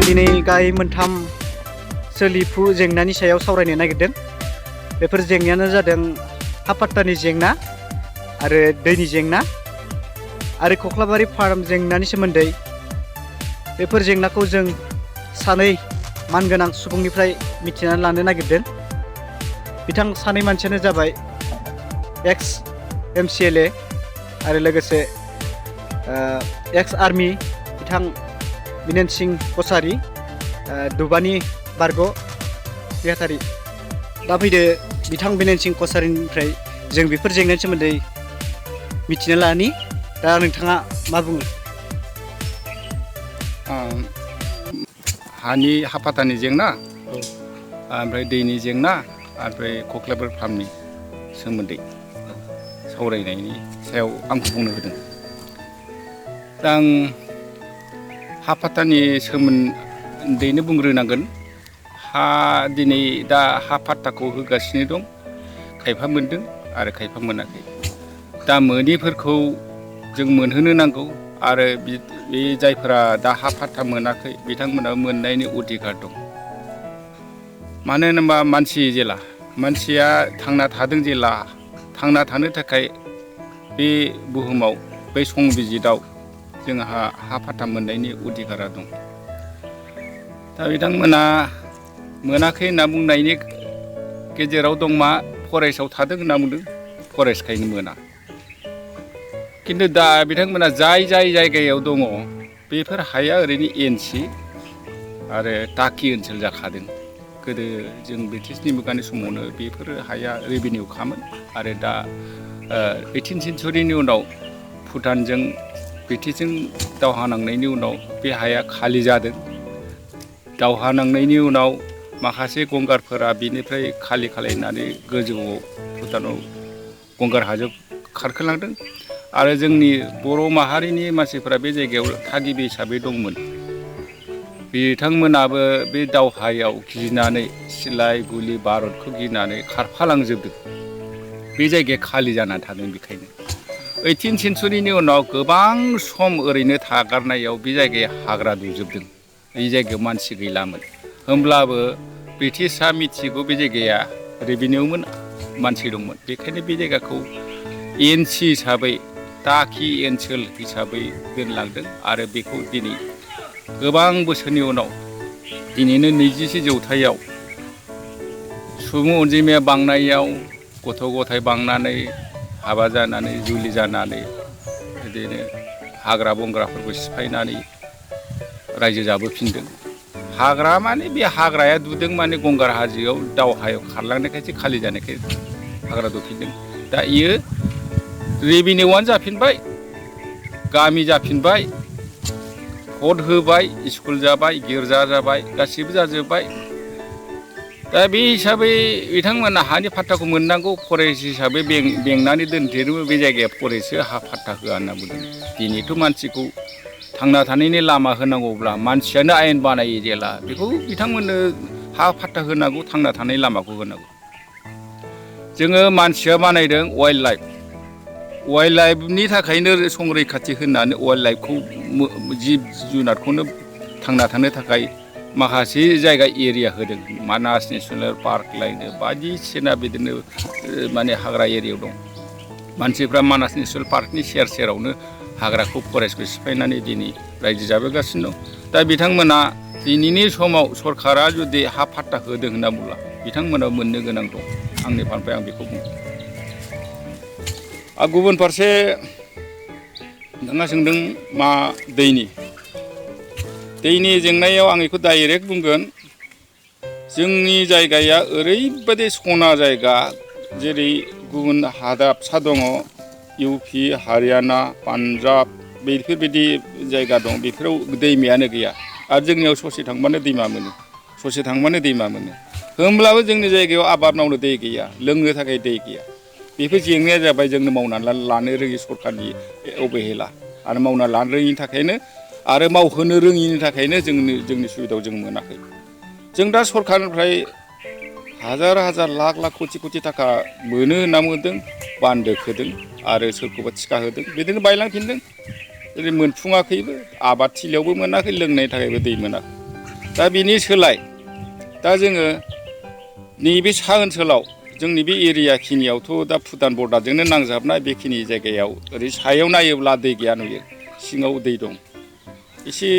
दिनै गाहाय मोनथाम सोलिफु जेंनानि सायाव सावरायनो नागिरदों। बेफोर जेंनायानो जादों हा पाट्टानि जेंना आरो दैनि जेंना आरो खख्लाबारि फार्म जेंनानि सोमोन्दै। बेफोर जेंनाखौ जों सानै मानगोनां सुबुंनिफ्राय मिथिनानै लानो नागिरदों। बिथां सानै मानसियानो जाबाय एक्स MCLA आरो लोगोसे एक्स आर्मी बिथां बिनेन सिंह कसारी, दुबानी बारग' देहातारि। दा फैदो बिथां बिनेन सिंह कसारीनिफ्राय जों बेफोर जेंनानि सोमोन्दै मिथिना लानि। दा नोंथाङा मा बुङो? हानि हा पाट्टानि जेंना, ओमफ्राय दैनि जेंना, ओमफ्राय खख्लाबारि फार्मनि सोमोन्दै सावरायनायनि सायाव आंखौ बुंनो होदों। दा आं हा पाट्टानि सोमोन्दैनो बुंग्रोनांगोन। दिनै दा हा पाट्टाखौ होगासिनो दं। खायफा मोनदों आरो खायफा मोनाखै। दा मोनिफोरखौ जों मोनहोनो नांगौ आरो बे जायफोरा दा हा पाट्टा मोनाखै बिथांमोना मोननायनि अधिकार दं। मानो होनोबा मानसिया थांना थादों जेला, थांना थानो थाखाय बे बुहुमाव बै संबिजिताव जोंहा हा पाट्टा मोननायनि अधिकारा दं। दा बिथांमोना मोनाखै होनना बुंनायनि गेजेराव दं मा फरेस्टआव थादों होनना बुंदों, फरेस्टखायनो मोना। खिन्थु दा बिथांमोना जाय जायगायाव दङ बेफोर हाया ओरैनो NC आरो टाकि ओनसोल जाखादों। गोदो जों ब्रिटिशनि मुगानि समावनो बेफोर हाया रेभिनिउखामोन आरो दा 18th सेन्सुरिनि उनाव भुटानजों ब्रिटिशजों दावहा नांनायनि उनाव बे हाया खालि जादों। दावहा नांनायनि उनाव माखासे गंगारफोरा बेनिफ्राय खालि खालायनानै गोजौआव भुटानाव गंगार हाजोआव खारखोलांदों आरो जोंनि बर' माहारिनि मानसिफोरा बे जायगायाव थागिबि हिसाबै दंमोन। बिथांमोनाबो बे दावहायाव गिनानै सिलाय गुलि बारुदखौ गिनानै खारफालांजोबदों। बे जायगाया खालि जानानै थादों। बेखायनो 18th सेन्सुरिनि उनाव गोबां सम ओरैनो थागारनायाव बे जायगाया हाग्रा दुंजोबदों। बे जायगायाव मानसि गैलामोन। होमब्लाबो ब्रिटिशआ मिथिगौ बे जायगाया रेभिनिउमोन, मानसि दंमोन। बेखायनो बे जायगाखौ NC हिसाबै टाकि ओनसोल हिसाबै दोनलांदों आरो बेखौ दिनै गोबां बोसोरनि उनाव दिनैनो 21 जौथाइयाव सुबुं अनजिमाया बांनायाव गथ' गथाय बांनानै हाबा जानानै जुलि जानानै बिदिनो हाग्रा बंग्राफोरखौ सिफायनानै रायजो जाबोफिनदों। हाग्रा माने बे हाग्राया दुदों माने गंगार हाजोआव दावहायाव खारलांनायखायसो खालि जानायखाय हाग्रा दुफिनदों। दा इयो रेभिनिउआनो जाफिनबाय, गामि जाफिनबाय, भट होबाय, स्कुल जाबाय, गिर्जा जाबाय, गासिबो जाजोब्बाय। दा बे हिसाबै बिथांमोना हानि पाट्टाखौ मोननांगौ। फरेस्ट हिसाबै बेंनानै दोनथेनोबो बे जायगाया फरेस्टसो हा पाट्टा होआ होनना बुंदों। दिनैथ' मानसिखौ थांना थानायनि लामा होनांगौब्ला मानसियानो आयेन बानायो जेला बेखौ बिथांमोननो हा पाट्टा होनांगौ, थांना थानाय लामाखौ होनांगौ। जोङो मानसिया बानायदों वाइल्ड लाइफनि थाखायनो संरैखाथि होनानै वाइल्ड लाइफखौ जिब जुनारखौनो थांना थानो थाखाय माखासे जायगा एरिया होदों। मानास नेसनेल पार्क लायनो बायदिसिना बिदिनो माने हाग्रा एरियायाव दं। मानसिफ्रा मानास नेसनेल पार्कनि सेर सेरावनो हाग्राखौ फरेस्टखौ सिफायनानै दिनै रायजो जाबोगासिनो दं। दा बिथांमोना दिनैनि समाव सरकारा जुदि हा पाट्टा होदों होनना बुंब्ला बिथांमोनाव मोननो गोनां दं। आंनि फारनिफ्राय आं बेखौ बुङो। गुबुन फारसे नोंथाङा सोंदों मा दैनि जेंनायाव आं बेखौ डाइरेक्ट बुंगोन। जोंनि जायगाया ओरैबायदि सना जायगा, जेरै गुबुन हादाबसा दङ UP, हारियाना, पान्जाब बेफोरबायदि जायगा दं। बेफोराव दैमायानो गैया आरो जोंनियाव ससे थांबानो दैमा मोनो। होमब्लाबो जोंनि जायगायाव आबाद मावनो दै गैया, लोंनो थाखाय दै गैया। बेफोर जेंनाया जाबाय जोंनो मावनानै लानो रोङि सरकारनि अबहेला आरो मावना लानो रोङिनि थाखायनो आरो मावहोनो रोङिनि थाखायनो जोंनि सुबिदायाव जों मोनाखै। जों दा सरकारनिफ्राय हाजार लाख कौटि थाखा मोनो होनना मोनदों। बान्दो खोदों आरो सोरखौबा थिखा होदों, बिदिनो बायलांफिनदों। ओरै मोनफुङाखैबो, आबाद थिलियावबो मोनाखै, लोंनायनि थाखायबो दै मोनाखै। दा बिनि सोलाय दा जोङो नैबे सा ओनसोलाव जोंनि बे एरिया खिनियावथ' दा भुटान बर्डारजोंनो नांजाबनाय बेखिनि जायगायाव ओरै सायाव नायोब्ला दै गैया नुयो, सिङाव दै दं। एसे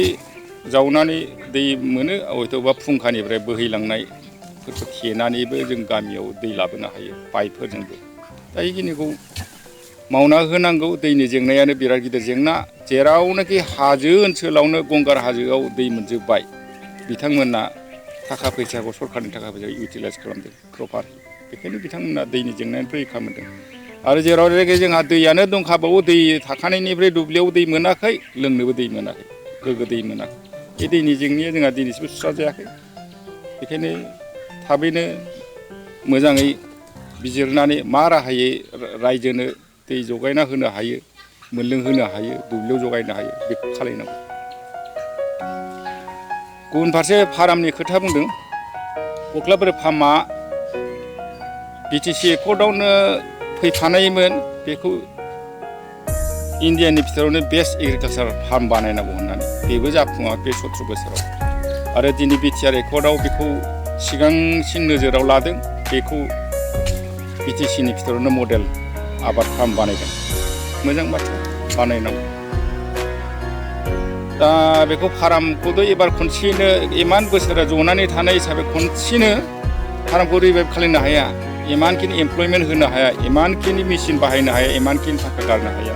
जावनानै दै मोनो, हयथ'बा फुंखानिफ्राय बोहैलांनायफोरखौ थेनानैबो जों गामियाव दै लाबोनो हायो पाइपफोरजोंबो। दा बेखिनिखौ मावना होनांगौ। दैनि जेंनायानो बिराद गिदिर जेंना। जेरावनाखि हाजो ओनसोलावनो गंगार हाजोआव दै मोनजोब्बाय, बिथांमोना थाखा फैसाखौ सरखारनि थाखा फैसाखौ इउटिलाइस खालामदों प्रपार। बेखायनो बिथांमोना दैनि जेंनानिफ्राय रैखा मोनदों। आरो जेरावनाखि जोंहा दैयानो दंखाबावो, दै थाखानायनिफ्राय दुब्लियाव दै मोनाखै, लोंनोबो दै मोनाखै, गोग्गो दै मोनाखै। बे दैनि जेंनाया जोंहा दिनैसिमबो सुस्रांजायाखै। बेखायनो थाबैनो मोजाङै बिजिरनानै मा राहायै रायजोनो दै जगायना होनो हायो, मोनलोंहोनो हायो, दुब्लियाव जगायनो हायो, बेखौ खालायनांगौ। गुबुन फारसे फार्मनि खोथा बुंदों। कख्लाबारि फार्मआ बिटिसि एकर्डआवनो फैफानायमोन। बेखौ इण्डियानि बिथोरावनो बेस्ट एग्रिकालसार फार्म बानायनांगौ होननानै, बेबो जाफुङाखै बे 17 बोसोराव। आरो दिनै बिटिआर एकर्डआव बेखौ सिगांसिन नोजोराव लादों। बेखौ बिटिसिनि बिथोरावनो मडेल आबाद फार्म बानायदों। मोजां बाथ्रा, बानायनांगौ। दा बेखौ फार्मखौथ' एबार खनसेनो इमान बोसोरा जनानै थानाय हिसाबै खनसेनो फार्मखौ रिभाइभ खालामनो हाया, इमानखिनि एमप्लयमेन्ट होनो हाया, इमानखिनि मेचिन बाहायनो हाया, इमानखिनि थाखा गारनो हाया।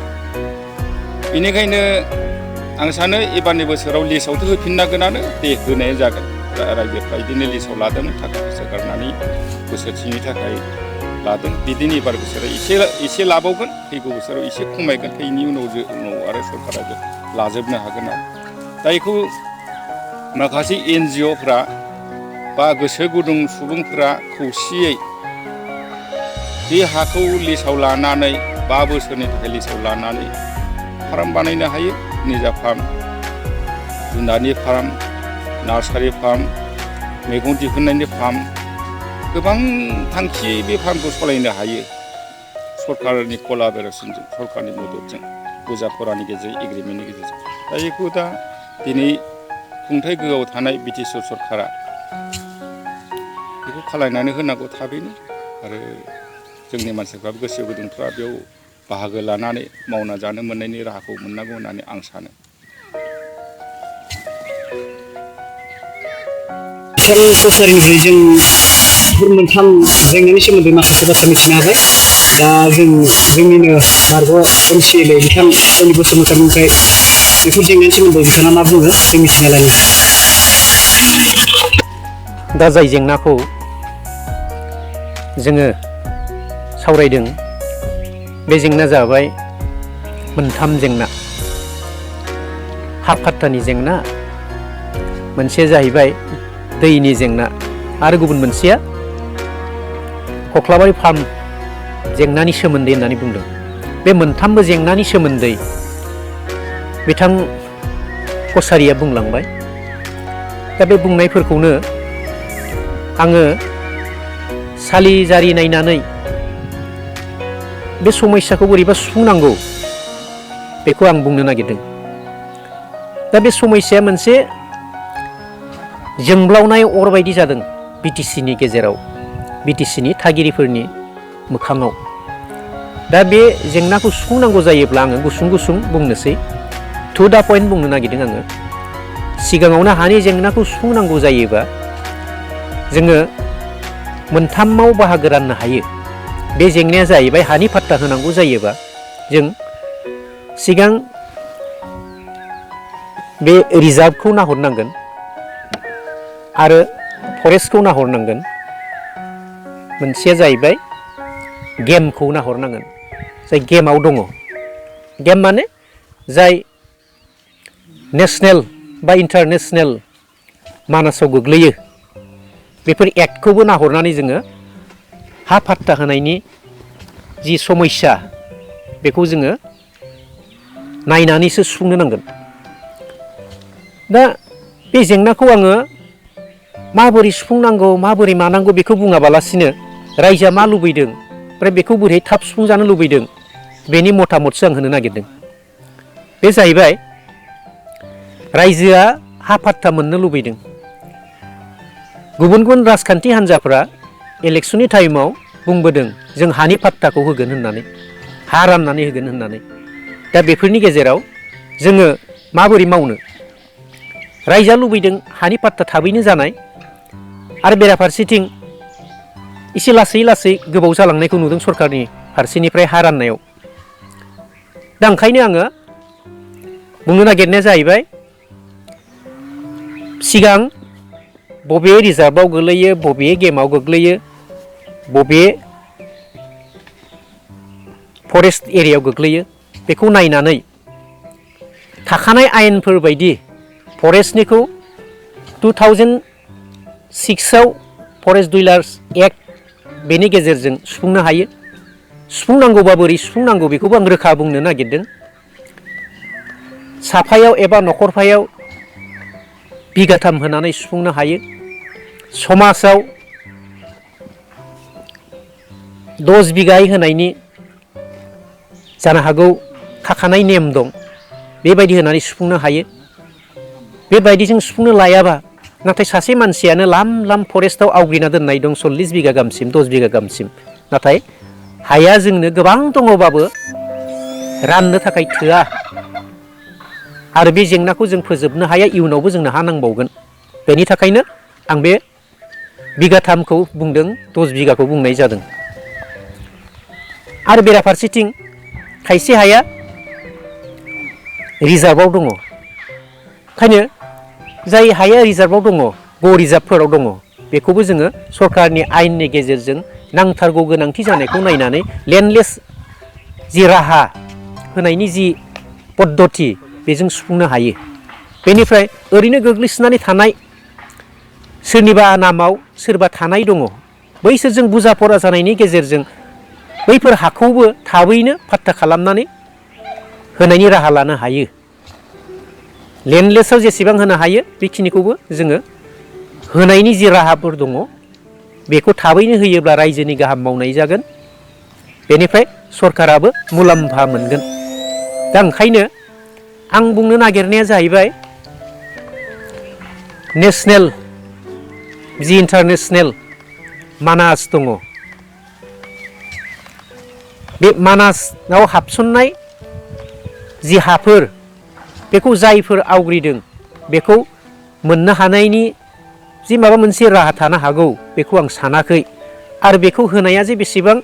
बेनिखायनो आं सानो एबारनि बोसोराव लिस्टआवथ' होफिननांगोनानो, दे होनाया जागोन। रायजोफ्रा बिदिनो लिस्टआव लादोंमोन, थाखा फैसा गारनानै बोसोरसेनि थाखाय लादों। बिदिनो एबार बोसोराव एसे लाबावगोन, फैगौ बोसोराव एसे खमायगोन, फैनि उनाव आरो सरकारा लाजोबनो हागोन आरो। दा बेखौ माखासे NGOफ्रा बा गोसो गुदुं सुबुंफोरा खौसेयै बे हाखौ लिस्टआव लानानै 5 बोसोरनि थाखाय लिस्टआव लानानै फार्म बानायनो हायो। निजा फार्म, जुनारनि फार्म, नार्सारि फार्म, मैगं दिहुननायनि फार्म, गोबां थांखियै बे फार्मखौ सालायनो हायो सरकारनि कलाबरेसनजों, सरकारनि मददजों, बुजाफरानि गेजेरजों, एग्रिमेन्टनि गेजेरजों। दा बेखौ दा दिनै खुंथाय गोहोआव थानाय बिटिसि सरकारा बेखौ खालायनानै होनांगौ थाबैनो। आरो जोंनि मानसिफ्राबो गोसो गुदुंफ्रा बेयाव बाहागो लानानै मावना जानो मोननायनि राहाखौ मोननांगौ होननानै आं सानो। कसारिनिफ्राय जों मोनथाम जेंनानि सोमोन्दै माखासे बाथ्रा मिथिनो हाबाय। दा जों जोंनिनो बारग' MCLA बिथां सनि बसुमतारीनिफ्राय बेफोर जेंनानि सोमोन्दै बिथाङा मा बुङो जों मिथिना लानि। दा जाय जेंनाखौ जोङो सावरायदों, बे जेंनाया जाबाय मोनथाम जेंना। हा फाट्टानि जेंना, मोनसेया जाहैबाय दैनि जेंना, आरो गुबुन मोनसेया कख्लाबारि फार्म जेंनानि सोमोन्दै होननानै बुंदों। बे मोनथामबो जेंनानि सोमोन्दै बिथां कसारिया बुंलांबाय। दा बे बुंनायफोरखौनो आङो सालिजारि नायनानै बे समस्याखौ बोरैबा सुफुंनांगौ बेखौ आं बुंनो नागिरदों। दा बे समस्याया मोनसे जोंब्लावनाय अर बायदि जादों बिटिसिनि गेजेराव, बिटिसिनि थागिरिफोरनि मोखाङाव। दा बे जेंनाखौ सुफुंनांगौ जायोब्ला आङो गुसुं गुसुं बुंनोसै, टु दा पइन्ट बुंनो नागिरदों आङो। सिगाङावनो हानि जेंनाखौ सुफुंनांगौ जायोबा जोङो मोनथामाव बाहागो राननो हायो। बे जेंनाया जाहैबाय हानि फाट्टा होनांगौ जायोबा जों सिगां बे रिजार्भखौ नाहरनांगोन आरो फरेस्टखौ नाहरनांगोन। मोनसेया जाहैबाय गेमखौ नाहरनांगोन, जाय गेमाव दङ। गेम माने जाय नेसनेल बा इन्टारनेसनेल मानासाव गोग्लैयो, बेफोर एक्टखौबो नाहरनानै जोङो हा फाट्टा होनायनि जि समस्या बेखौ जोङो नायनानैसो सुफुंनो नांगोन। दा बे जेंनाखौ आङो माबोरै सुफुंनांगौ, माबोरै मानांगौ बेखौ बुङाबालासिनो रायजोआ मा लुबैदों, ओमफ्राय बेखौ बोरै थाब सुफुंजानो लुबैदों, बेनि मतामतसो आं होनो नागिरदों। बे जाहैबाय रायजोआ हा फाट्टा मोननो लुबैदों, गुबुन गुबुन राजखान्थि हान्जाफोरा इलेक्सननि टाइमाव बुंबोदों जों हानि पाट्टाखौ होगोन होननानै, हा राननानै होगोन होननानै। दा बेफोरनि गेजेराव जोङो माबोरै मावनो? रायजोआ लुबैदों हानि पाट्टा थाबैनो जानाय, आरो बेराफारसेथिं एसे लासै लासै गोबाव जालांनायखौ नुदों सरकारनि फारसेनिफ्राय हा राननायाव। दा ओंखायनो आङो बुंनो नागिरनाया जाहैबाय, सिगां बबे रिजार्भआव गोग्लैयो, बबे गेमाव गोग्लैयो, बबे फरेस्ट एरियायाव गोग्लैयो, बेखौ नायनानै थाखानाय आयेनफोर बायदि फरेस्टनिखौ 2006आव फरेस्ट डुइलार्स एक्ट बेनि गेजेरजों सुफुंनो हायो। सुफुंनांगौबा बोरै सुफुंनांगौ बेखौबो आं रोखा बुंनो नागिरदों। साफायाव एबा न'खरफायाव बिगाथाम होनानै सुफुंनो हायो। समाजाव 10 बिगायै होनायनि जानो हागौ थाखानाय नेम दं, बेबायदि होनानै सुफुंनो हायो। बेबायदिजों सुफुंनो लायाबा, नाथाय सासे मानसियानो लाम लाम फरेस्टआव आवग्रिना दोननाय दं 40 बिगा गाहामसिम, 10 बिगा गाहामसिम, नाथाय हाया जोंनो गोबां दङबाबो राननो थाखाय थोआ, आरो बे जेंनाखौ जों फोजोबनो हाया। इयुनावबो जोंनो हा नांबावगोन। बेनि थाखायनो आं बे बिगाथामखौ बुंदों, 10 बिगाखौ बुंनाय जादों। आरो बेराफारसेथिं खायसे हाया रिजार्भआव दङ। ओंखायनो जाय हाया रिजार्भआव दङ, ग रिजार्भफोराव दङ, बेखौबो जोङो सरकारनि आयेननि गेजेरजों नांथारगौ गोनांथि जानायखौ नायनानै लेन्डलेस जि राहा होनायनि जि पद्धति, बेजों सुफुंनो हायो। बेनिफ्राय ओरैनो गोग्लैसोनानै थानाय सोरनिबा नामाव सोरबा थानाय दङ, बैसोरजों बुजा परा जानायनि गेजेरजों बैफोर हाखौबो थाबैनो पाट्टा खालामनानै होनायनि राहा लानो हायो। लेन्डलेसआव जेसेबां होनो हायो बेखिनिखौबो जोङो होनायनि जि राहाफोर दङ, बेखौ थाबैनो होयोब्ला रायजोनि गाहाम मावनाय जागोन। बेनिफ्राय सरकाराबो मुलाम्फा मोनगोन। दा ओंखायनो आं बुंनो नागिरनाया जाहैबाय, नेसनेल जि इन्टारनेसनेल मानास दङ, बे मानासआव हाबसननाय जि हाफोर, बेखौ जायफोर आवग्रिदों बेखौ मोननो हानायनि जि माबा मोनसे राहा थानो हागौ, बेखौ आं सानाखै। आरो बेखौ होनाया जे बेसेबां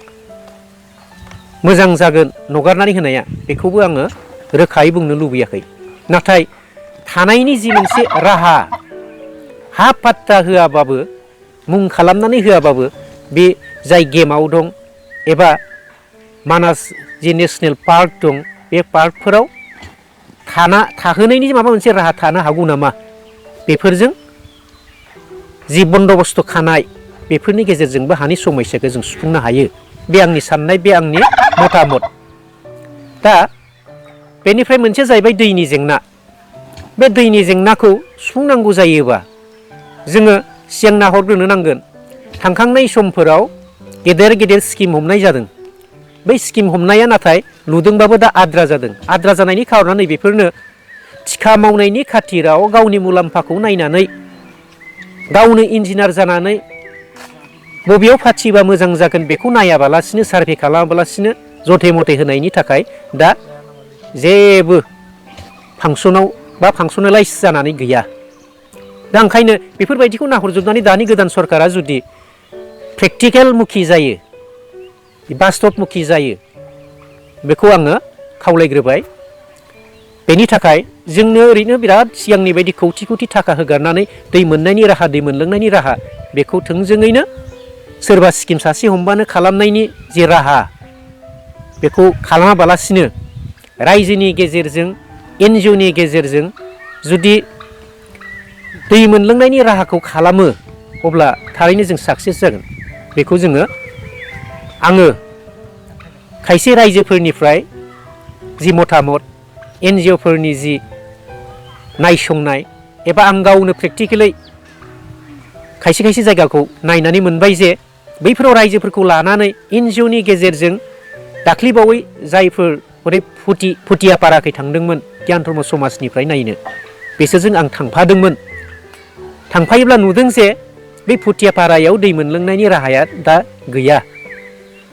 मोजां जागोन नगारनानै होनाया, बेखौबो आङो रोखायै बुंनो लुबैयाखै। नाथाय थानायनि जि मोनसे राहा, हा पाट्टा होआबाबो, मुं खालामनानै होआबाबो, बे जाय गेमाव दं एबा मानास जि नेसनेल पार्क दं, बे पार्कफोराव थाहोनायनि माबा मोनसे राहा थानो हागौ नामा? बेफोरजों जि बन्दबस्त खानाय, बेफोरनि गेजेरजोंबो हानि समस्याखौ जों सुफुंनो हायो। बे आंनि साननाय, बे आंनि मतामत। दा बेनिफ्राय मोनसे जाहैबाय दैनि जेंना। बे दैनि जेंनाखौ सुफुंनांगौ जायोबा जोङो सिगां नाहरग्रोनो नांगोन। थांखांनाय समफोराव गेदेर गेदेर स्किम हमनाय जादों। बै स्किम हमनाया नाथाय लुदोंबाबो दा आद्रा जादों। आद्रा जानायनि खार'ना नैबेफोरनो, थिखा मावनायनि खाथिराव गावनि मुलाम्फाखौ नायनानै, गावनो इन्जिनियार जानानै बबेयाव फाथिबा मोजां जागोन बेखौ नायाबालासिनो, सार्भे खालामाबालासिनो जथे मथे होनायनि थाखाय दा जेबो फांसनाव बा फांसनेलाइज जानानै गैया। दा ओंखायनो बेफोरबायदिखौ नाहरजोबनानै दानि गोदान सरकारा जुदि प्रेक्टिकेल मुखि जायो, बास्तबमुखि जायो, बेखौ आङो खावलायग्रोबाय। बेनि थाखाय जोंनो ओरैनो बिराद सिगांनि बायदि खौथि खौथि थाखा होगारनानै दै मोननायनि राहा, दै मोनलोंनायनि राहा, बेखौ थोंजोङैनो सोरबा स्किम सासे हमबानो खालामनायनि जे राहा, बेखौ खालामाबालासिनो रायजोनि गेजेरजों, NGOनि गेजेरजों जुदि दै मोनलोंनायनि राहाखौ खालामो, अब्ला थारैनो जों साक्सेस जागोन। बेखौ आङो खायसे रायजोफोरनिफ्राय जि मतामत, NGOफोरनि जि नायसंनाय, एबा आं गावनो प्रेक्टिकेलै खायसे खायसे जायगाखौ नायनानै मोनबाय जे बैफोराव रायजोफोरखौ लानानै NGOनि गेजेरजों दाख्लैबावै जायफोर हरै फुटियापाराखै थांदोंमोन गियान धर्म समाजनिफ्राय नायनो, बिसोरजों आं थांफादोंमोन। थांफायोब्ला नुदों जे बे भुटियापारायाव दै मोनलोंनायनि राहाया दा गैया।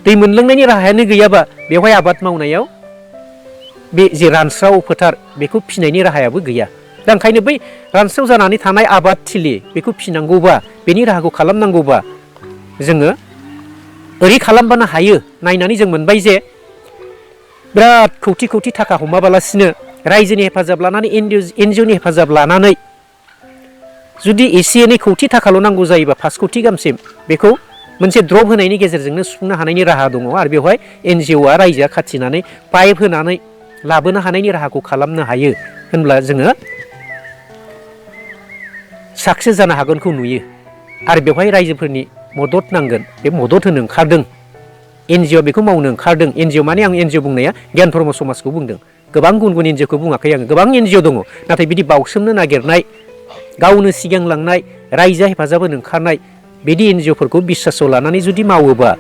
दै मोनलोंनायनि राहायानो गैयाबा बेवहाय आबाद मावनायाव बे जे रानस्राव फोथार बेखौ फिनायनि राहायाबो गैया। दा ओंखायनो बै रानस्राव जानानै थानाय आबाद थिलि बेखौ फिनांगौबा बेनि राहाखौ खालामनांगौबा जोङो ओरै खालामबानो हायो नायनानै जों मोनबाय जे बिराद खौथि खौथि थाखा हमाबालासिनो रायजोनि हेफाजाब लानानै एनजिअनि हेफाजाब लानानै जुदि एसे एनै खौथि थाखाल' नांगौ जायोबा 5 कौटि गाहामसिम बेखौ मोनसे द्रप होनायनि गेजेरजोंनो सुफुंनो हानायनि राहा दङ आरो बेवहाय एनजिअआ रायजोआ खाथिनानै पाइप होनानै लाबोनो हानायनि राहाखौ खालामनो हायो होनब्ला जोङो साक्सेस जानो हागोनखौ नुयो। आरो बेवहाय रायजोफोरनि मदद नांगोन। बे मदद होनो ओंखारदों एनजिअ बेखौ मावनो ओंखारदों। एनजिअ माने आं एनजिअ बुंनाया गियान धर्म समाजखौ बुंदों। गोबां गुबुन गुबुन एनजिअखौ बुङाखै आङो। गोबां एनजिअ दङ नाथाय बिदि बावसोमनो नागिरनाय गावनो सिगांलांनाय रायजोआ हेफाजाब होनो ओंखारनाय बिदि एनजिअफोरखौ बिसासाव लानानै जुदि मावोबा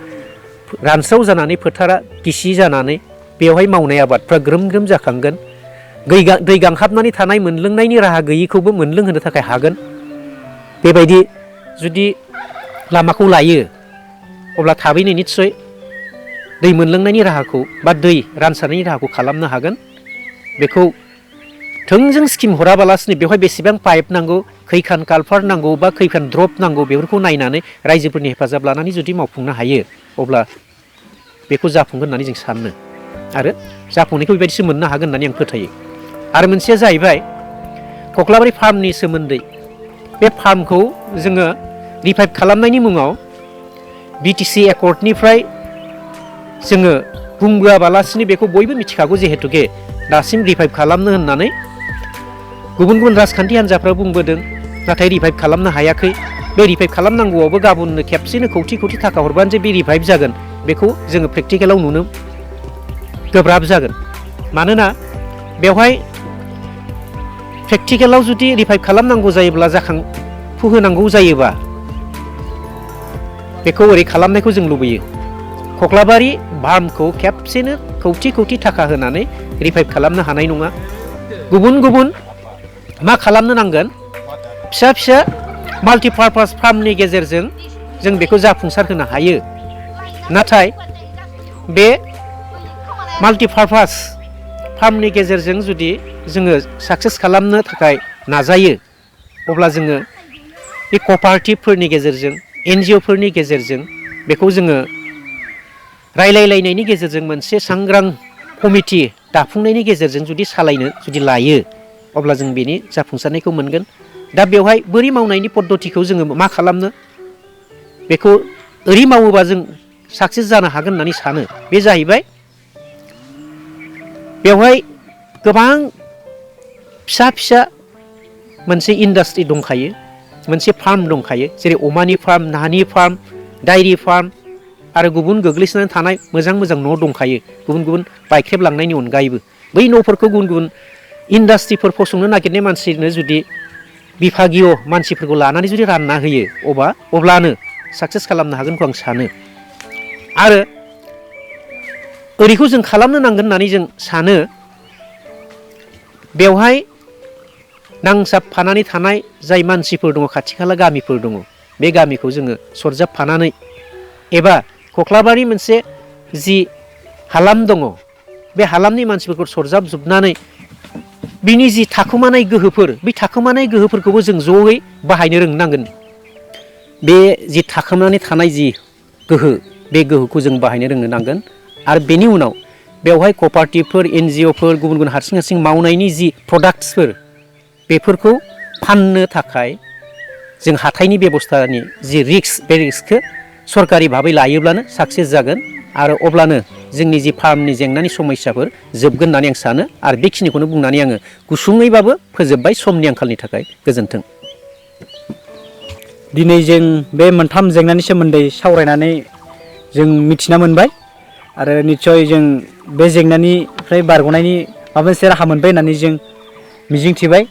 रानस्राव जानानै फोथारा गिसि जानानै बेवहाय मावनाय आबादफ्रा ग्रोम ग्रोम जाखांगोन। दै गांहाबनानै थानाय मोनलोंनायनि राहा गैयिखौबो मोनलोंहोनो थाखाय हागोन। बेबायदि जुदि लामाखौ लायो अब्ला थाबैनो निस्सय दै मोनलोंनायनि राहाखौ बा दै रानसारनायनि राहाखौ खालामनो हागोन। बेखौ थोंजों स्किम हराबालासिनो बेवहाय बेसेबां पाइप नांगौ, खैखान कालभार्ट नांगौ बा खैखान द्रप नांगौ बेफोरखौ नायनानै रायजोफोरनि हेफाजाब लानानै जुदि मावफुंनो हायो अब्ला बेखौ जाफुंगोन होननानै जों सानो आरो जाफुंनायखौ बेबायदिसो मोननो हागोन होननानै आं फोथायो। आरो मोनसेया जाहैबाय कख्लाबारि फार्मनि सोमोन्दै। बे फार्मखौ जोङो रिभाइभ खालामनायनि मुङाव बिटिसि एकर्डनिफ्राय जोङो बुंबोआबालासिनो बेखौ बयबो मिथिखागौ जिहेतुके दासिम रिभाइभ खालामनो होननानै गुबुन गुबुन राजखान्थि हान्जाफ्रा बुंबोदों नाथाय रिभाइभ खालामनो हायाखै। बे रिभाइभ खालामनांगौआवबो गाबोननो खेबसेनो खौथि खौथि थाखा हरबानो जे बे रिभाइभ जागोन बेखौ जोङो प्रेक्टिकेलाव नुनो गोब्राब जागोन। मानोना बेवहाय प्रेक्टिकेलाव जुदि रिभाइभ खालामनांगौ जायोब्ला जाखांफुहोनांगौ जायोबा बेखौ ओरै खालामनायखौ जों लुबैयो। कख्लाबारि फार्मखौ खेबसेनो खौथि खौथि थाखा होनानै रिभाइभ खालामनो हानाय नङा। गुबुन गुबुन मा खालामनो नांगोन फिसा फिसा माल्टिपार्पास फार्मनि गेजेरजों जों बेखौ जाफुंसार होनो हायो। नाथाय बे माल्टिपार्पास फार्मनि गेजेरजों जुदि जोङो साक्सेस खालामनो थाखाय नाजायो अब्ला जोङो बे कपारेटिभफोरनि गेजेरजों एनजिअफोरनि गेजेरजों बेखौ जोङो रायलायलायनायनि गेजेरजों मोनसे सांग्रां कमिटि दाफुंनायनि गेजेरजों जुदि सालायनो जुदि लायो अब्ला जों बेनि जाफुंसारनायखौ मोनगोन। दा बेवहाय बोरै मावनायनि पद्धतिखौ जोङो मा खालामनो बेखौ ओरै मावोबा जों साक्सेस जानो हागोन होननानै सानो। बे जाहैबाय बेवहाय गोबां फिसा फिसा मोनसे इन्डास्ट्रि दंखायो, मोनसे फार्म दंखायो जेरै अमानि फार्म, नानि फार्म, डायरि फार्म आरो गुबुन गोग्लैसोनानै थानाय मोजां मोजां न' दंखायो गुबुन गुबुन बायख्रेबलांनायनि अनगायैबो। बै न'फोरखौ गुबुन गुबुन इन्डास्ट्रिफोर फसंनो नागिरनाय मानसिनो जुदि बिभागीय मानसिफोरखौ लानानै जुदि रानना होयो अब्लानो साक्सेस खालामनो हागोनखौ आं सानो। आरो ओरैखौ जों खालामनो नांगोन होननानै जों सानो बेवहाय नांजाबफानानै थानाय जाय मानसिफोर दङ खाथि खाला गामिफोर दङ बे गामिखौ जोङो सरजाबफानानै एबा कख्लाबारि मोनसे जि हालाम दङ बे हालामनि मानसिफोरखौ सरजाबजोबनानै बिनि जि थाखोमानाय गोहोफोर बै थाखोमानाय गोहोफोरखौबो जों जयै बाहायनो रोंनांगोन। बे जि थाखोमानानै थानाय जि गोहो बे गोहोखौ जों बाहायनो रोंनो नांगोन। आरो बेनि उनाव बेवहाय कपारेटिभफोर एनजिअफोर गुबुन गुबुन हारसिं हारसिं मावनायनि जि प्रडाक्टसफोर बेफोरखौ फाननो थाखाय जों हाथाइनि बेब'स्थानि जि रिस्क बे रिस्कखौ सरकारि भाबै लायोब्लानो साक्सेस जागोन आरो अब्लानो जोंनि जि फार्मनि जेंनानि समस्याफोर जोबगोन होननानै आं सानो। आरो बेखिनिखौनो बुंनानै आङो गुसुङैबाबो फोजोबबाय समनि आंखालनि थाखाय। गोजोन्थों। दिनै जों बे मोनथाम जेंनानि सोमोन्दै सावरायनानै जों मिथिना मोनबाय आरो निस्सय जों बे जेंनानिफ्राय बारग'नायनि माबा मोनसे राहा मोनबाय होननानै जों मिजिंथिबाय।